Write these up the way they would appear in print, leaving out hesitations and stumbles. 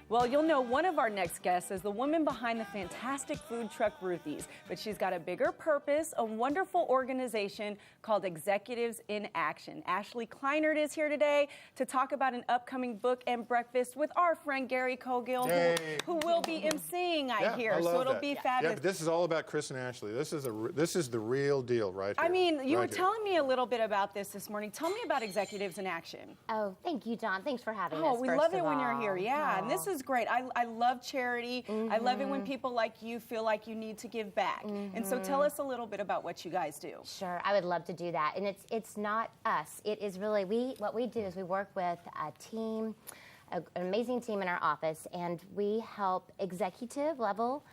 Well, you'll know one of our next guests is the woman behind the fantastic food truck Ruthie's, but she's got a bigger purpose, a wonderful organization called Executives in Action. Ashley Kleinert is here today to talk about an upcoming book and breakfast with our friend Gary Cogill, who will be emceeing, I hear. So it'll be fabulous. Yeah, but this is all about Chris and Ashley. This is the real deal right here. I mean, you were telling me a little bit about this morning. Tell me about Executives in Action. Oh, thank you, John. Thanks for having us. Oh, we love it when you're here. Yeah, and this is great. I love charity. I love it when people like you feel like you need to give back. And so tell us a little bit about what you guys do. Sure, I would love to do that. And it's not us. It is really what we do is we work with a team, an amazing team in our office, and we help executive level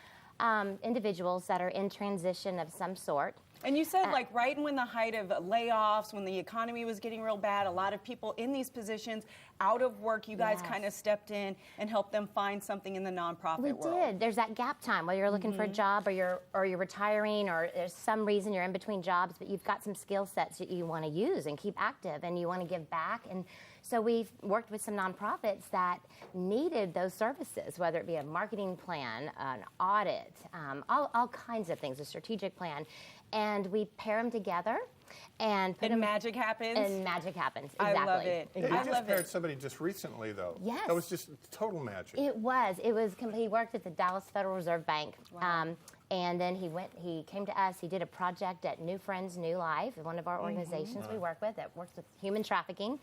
individuals that are in transition of some sort. And you said, like, right when the height of layoffs, when the economy was getting real bad, a lot of people in these positions out of work, you guys kind of stepped in and helped them find something in the nonprofit world. We did. There's that gap time whether you're looking for a job or you're retiring or there's some reason you're in between jobs, but you've got some skill sets that you want to use and keep active and you want to give back. And so we've worked with some nonprofits that needed those services, whether it be a marketing plan, an audit, all kinds of things, a strategic plan. And we pair them together and put magic happens. And magic happens. Exactly. I love it. You just paired somebody just recently, though. Yes. That was just total magic. It was. He worked at the Dallas Federal Reserve Bank. Wow. And then he came to us. He did a project at New Friends, New Life, one of our organizations we work with that works with human trafficking.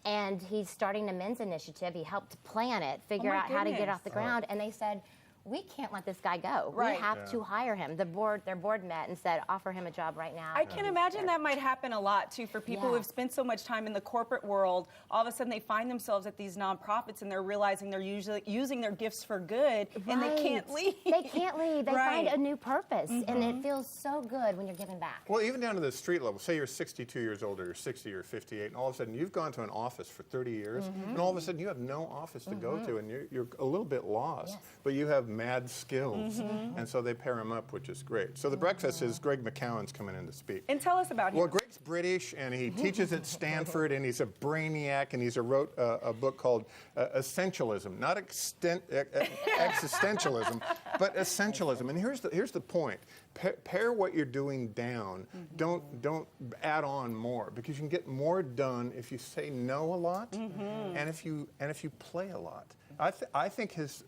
And he's starting a men's initiative. He helped plan it, figure out how to get off the ground. And they said, we can't let this guy go. Right. We have to hire him. Their board met and said, offer him a job right now. I can imagine that might happen a lot, too, for people who have spent so much time in the corporate world. All of a sudden, they find themselves at these nonprofits, and they're realizing they're usually using their gifts for good, and they can't leave. They can't leave. They find a new purpose, and it feels so good when you're giving back. Well, even down to the street level. Say you're 62 years old, or you're 60 or 58, and all of a sudden you've gone to an office for 30 years, and all of a sudden you have no office to go to, and you're a little bit lost, but you have mad skills. And so they pair him up, which is great. So the breakfast is Greg McKeown's coming in to speak. And tell us about him. Well, Greg's British, and he teaches at Stanford, and he's a brainiac, and he's wrote a book called Essentialism, not existentialism, but essentialism. And here's the point: pare what you're doing down. Don't add on more, because you can get more done if you say no a lot, and if you play a lot. I think his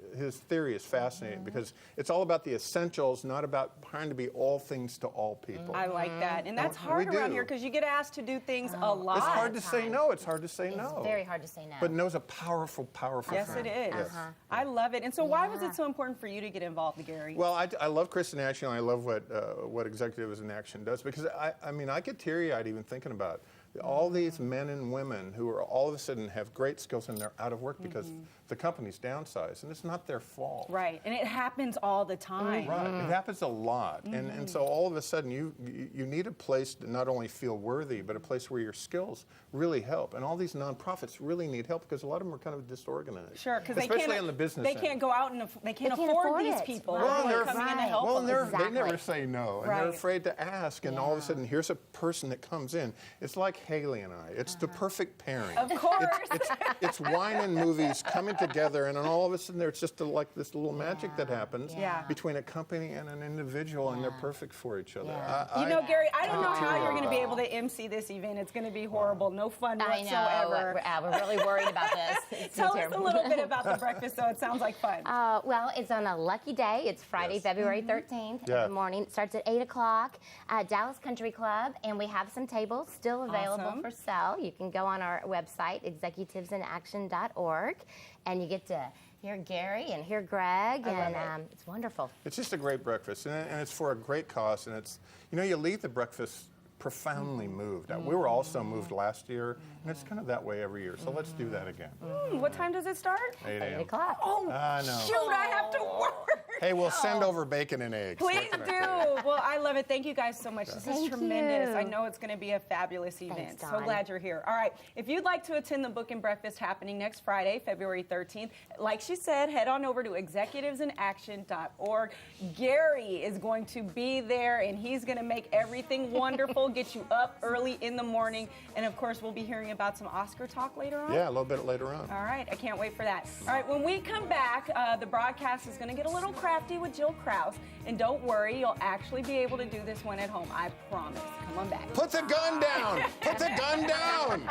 theory is fascinating because it's all about the essentials, not about trying to be all things to all people. I like that. And that's hard around here because you get asked to do things a lot. It's hard to say no. It's hard to say no. It's very hard to say no. But no's a powerful, powerful Yes, thing. it is. Yes. I love it. And so why was it so important for you to get involved, Gary? Well, I love Chris in Action. I love what Executives in Action does because, I mean, I get teary-eyed even thinking about it. All these men and women who are all of a sudden have great skills and they're out of work because the company's downsized, and it's not their fault. Right, and it happens all the time. Right, it happens a lot, and so all of a sudden you need a place to not only feel worthy, but a place where your skills really help. And all these nonprofits really need help because a lot of them are kind of disorganized. Sure, because especially on the business they end. can't go out and they can't afford these people. Right. They're coming in to help them. They never say no, and they're afraid to ask. And all of a sudden, here's a person that comes in. It's like Haley and I. It's the perfect pairing. Of course. It's wine and movies coming together, and then all of a sudden there's just like this little magic that happens between a company and an individual, and they're perfect for each other. You know, Gary, I don't know how you're going to be able to MC this event. It's going to be horrible. No fun whatsoever. I know. We're really worried about this. Tell us a little bit about the breakfast, though. It sounds like fun. Well, it's on a lucky day. It's Friday, February 13th in the morning. It starts at 8 o'clock at Dallas Country Club, and we have some tables still available for sale. You can go on our website, executivesinaction.org, and you get to hear Gary and hear Greg, and it's wonderful. It's just a great breakfast, and it's for a great cause, and it's, you know, you leave the breakfast profoundly moved. We were also moved last year, and it's kind of that way every year, so let's do that again. What time does it start? 8 a.m. 8 o'clock. Oh, I know. shoot, I have to work. Hey, we'll send over bacon and eggs. Please do. Well, I love it. Thank you guys so much. This is tremendous. You. I know it's going to be a fabulous event. Thanks, So Dawn. glad you're here. All right. If you'd like to attend the book and breakfast happening next Friday, February 13th, like she said, head on over to executivesinaction.org. Gary is going to be there, and he's going to make everything wonderful. meal, get you up early in the morning. And of course, we'll be hearing about some Oscar talk later on. Yeah, a little bit later on. All right, I can't wait for that. All right, when we come back, the broadcast is going to get a little crafty with Jill Krause. And don't worry, you'll actually be able to do this one at home. I promise. Come on back. Put the gun down! Put the gun down!